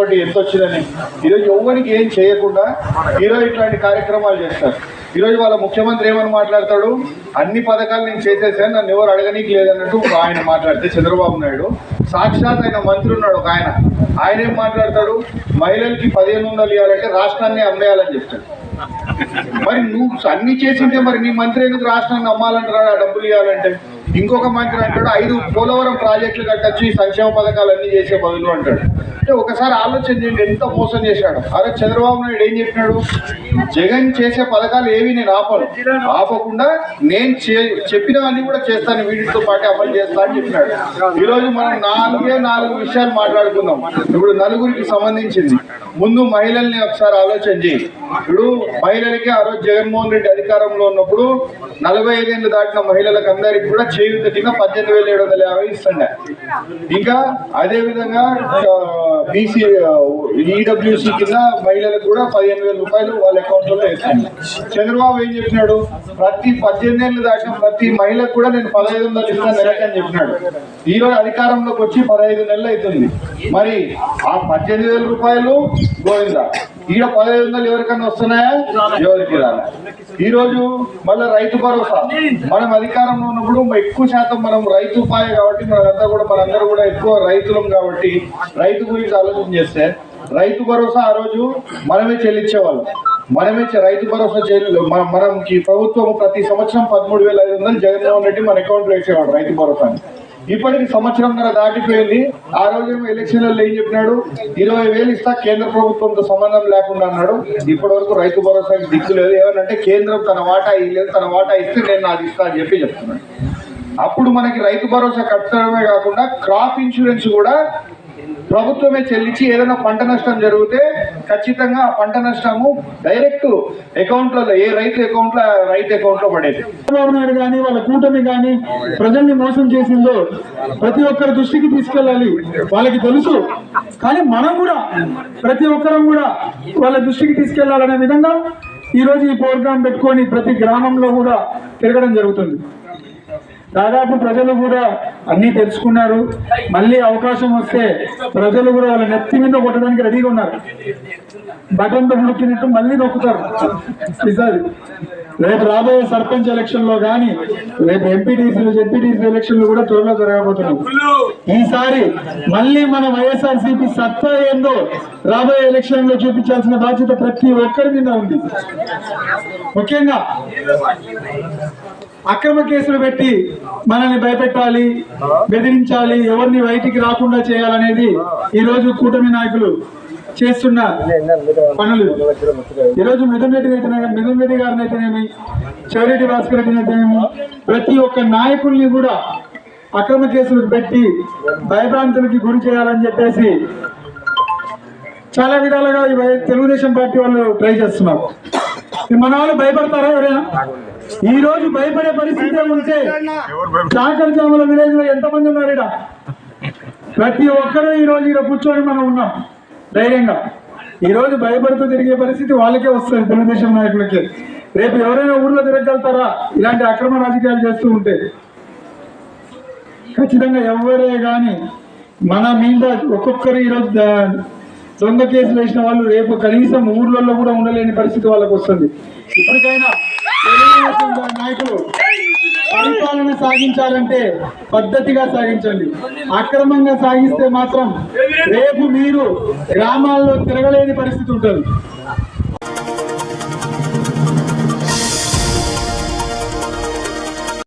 ఒక్కొక్కటి ఎంత వచ్చిందని. ఈరోజు ఎవరికి ఏం చేయకుండా ఈరోజు ఇట్లాంటి కార్యక్రమాలు చేస్తారు. ఈరోజు వాళ్ళ ముఖ్యమంత్రి ఏమని మాట్లాడతాడు, అన్ని పథకాలు నేను చేసేసాను, నన్ను ఎవరు అడగనీకి లేదన్నట్టు ఆయన మాట్లాడితే, చంద్రబాబు నాయుడు సాక్షాత్ ఆయన మంత్రి ఉన్నాడు ఒక ఆయన ఏం మాట్లాడతాడు, మహిళలకి 1500 ఇవ్వాలంటే రాష్ట్రాన్ని అమ్మేయాలని చెప్తాడు. మరి నువ్వు అన్ని చేసింటే మరి నీ మంత్రి ఎందుకు రాష్ట్రాన్ని అమ్మాలంటారా డబ్బులు ఇవ్వాలంటే? ఇంకొక మంత్రి అంటాడు 5 పోలవరం ప్రాజెక్టులు కట్టచ్చు ఈ సంక్షేమ పథకాలు అన్ని చేసే బదులు అంటాడు. అంటే ఒకసారి ఆలోచన చేయండి ఎంత మోసం చేశాడు. అరే చంద్రబాబు నాయుడు ఏం చెప్పినాడు, జగన్ చేసే పథకాలు ఏవి నేను ఆపకుండా నేను చెప్పినవన్నీ కూడా చేస్తాను, వీటితో పాటు అమలు చేస్తా అని చెప్పినాడు. ఈరోజు మనం 4 విషయాలు మాట్లాడుకుందాం. ఇప్పుడు నలుగురికి సంబంధించింది. ముందు మహిళల్ని ఒకసారి ఆలోచన చేయి. ఇప్పుడు మహిళలకి ఆ రోజు జగన్మోహన్ రెడ్డి అధికారంలో ఉన్నప్పుడు 45 ఏళ్ళు దాటిన మహిళలకు అందరికి కూడా చేయూత కింద 18,750 ఇస్తుండే. ఇంకా అదేవిధంగా బీసీ ఈడబ్ల్యూసీ కింద మహిళలకు కూడా 15,000 రూపాయలు వాళ్ళ అకౌంట్లో వేస్తుంది. చంద్రబాబు ఏం చెప్పినాడు, ప్రతి 18 ఏళ్ళు దాటిన ప్రతి మహిళకు కూడా నేను 1500 ఇస్తాను నెలకి అని చెప్పినాడు. ఈరోజు అధికారంలోకి వచ్చి 15 నెలలు అవుతుంది. మరి ఆ 18,000 రూపాయలు గోవిందా, ఈడ 1500 ఎవరికన్నా వస్తున్నాయా? ఎవరికి రాలే. ఈరోజు మళ్ళీ రైతు భరోసా, మనం అధికారంలో ఉన్నప్పుడు ఎక్కువ శాతం మనం రైతు పాయ కాబట్టి మనందరూ కూడా ఎక్కువ రైతులం కాబట్టి రైతు గురించి ఆలోచన చేస్తే రైతు భరోసా ఆ రోజు మనమే చెల్లించేవాళ్ళం. రైతు భరోసా మనకి ప్రభుత్వం ప్రతి సంవత్సరం 13,500 జగన్మోహన్ రెడ్డి మన అకౌంట్లో వేసేవాడు రైతు భరోసాని. ఇప్పటికి 1.5 సంవత్సరం దాటిపోయింది. ఆ రోజు ఎలక్షన్లలో ఏం చెప్పినాడు, 20,000 ఇస్తా కేంద్ర ప్రభుత్వంతో సంబంధం లేకుండా అన్నాడు. ఇప్పటి వరకు రైతు భరోసాకి దిక్కు లేదు. ఏమనంటే కేంద్రం తన వాటా ఇవ్వలేదు, తన వాటా ఇస్తే నేను నాది ఇస్తా అని చెప్తున్నాడు. అప్పుడు మనకి రైతు భరోసా కట్టడమే కాకుండా క్రాప్ ఇన్సూరెన్స్ కూడా ప్రభుత్వమే చెల్లించి ఏదైనా పంట నష్టం జరిగితే ఖచ్చితంగా ఆ పంట నష్టము డైరెక్ట్ అకౌంట్లలో ఏ రైతు అకౌంట్లో పడేది. చంద్రబాబు నాయుడు కానీ వాళ్ళ కూటమి కానీ ప్రజల్ని మోసం చేసిందో ప్రతి ఒక్కరి దృష్టికి తీసుకెళ్ళాలి, వాళ్ళకి తెలుసు. కానీ మనం కూడా ప్రతి ఒక్కరం కూడా వాళ్ళ దృష్టికి తీసుకెళ్లాలనే విధంగా ఈరోజు ఈ ప్రోగ్రాం పెట్టుకొని ప్రతి గ్రామంలో కూడా తిరగడం జరుగుతుంది. దాదాపు ప్రజలు కూడా అన్నీ తెలుసుకున్నారు. మళ్ళీ అవకాశం వస్తే ప్రజలు కూడా వాళ్ళ నెత్తి మీద కొట్టడానికి రెడీగా ఉన్నారు. బటన్తో నొక్కినట్టు మళ్ళీ నొక్కుతారు. రేపు రాబోయే సర్పంచ్ ఎలక్షన్లో కానీ రేపు ఎంపీటీసీలు జెడ్పీటీసీ ఎలక్షన్లు కూడా త్వరలో జరగబోతున్నాయి. ఈసారి మళ్ళీ మన వైఎస్ఆర్సీపీ సత్తా ఏందో రాబోయే ఎలక్షన్ లో చూపించాల్సిన బాధ్యత ప్రతి ఒక్కరి మీద ఉంది. ముఖ్యంగా అక్రమ కేసులు పెట్టి మనల్ని భయపెట్టాలి, బెదిరించాలి, ఎవరిని బయటికి రాకుండా చేయాలనేది ఈరోజు కూటమి నాయకులు చేస్తున్న పనులు. ఈరోజు మిథున్ రెడ్డి గారిని అయితేనేమి, చెవిరెడ్డి భాస్కర్ రెడ్డిని అయితేనేమి, ప్రతి ఒక్క నాయకుల్ని కూడా అక్రమ కేసులు పెట్టి భయభ్రాంతులకి గురి చేయాలని చెప్పేసి చాలా విధాలుగా తెలుగుదేశం పార్టీ వాళ్ళు ట్రై చేస్తున్నారు. మన వాళ్ళు భయపడతారా ఎవరైనా? ఈ రోజు భయపడే పరిస్థితి ఉంటే చాకర్జాముల విలేజ్ లో ఎంతమంది ఉన్నారు ఇక్కడ? ప్రతి ఒక్కరూ ఈ రోజు ఇక్కడ కూర్చొని మనం ఉన్నాం ధైర్యంగా. ఈ రోజు భయపడుతూ తిరిగే పరిస్థితి వాళ్ళకే వస్తుంది, తెలుగుదేశం నాయకులకే. రేపు ఎవరైనా ఊర్లో తిరగలుగుతారా ఇలాంటి అక్రమ రాజకీయాలు చేస్తూ ఉంటే? ఖచ్చితంగా ఎవరే కానీ మన మీద ఒక్కొక్కరు ఈరోజు దొంగ కేసులు వేసిన వాళ్ళు రేపు కనీసం ఊర్లలో కూడా ఉండలేని పరిస్థితి వాళ్ళకు వస్తుంది. ఇప్పటికైనా తెలుగుదేశం నాయకులు పరిపాలన సాగించాలంటే పద్ధతిగా సాగించండి. అక్రమంగా సాగిస్తే మాత్రం రేపు మీరు గ్రామాల్లో తిరగలేని పరిస్థితి ఉంటుంది.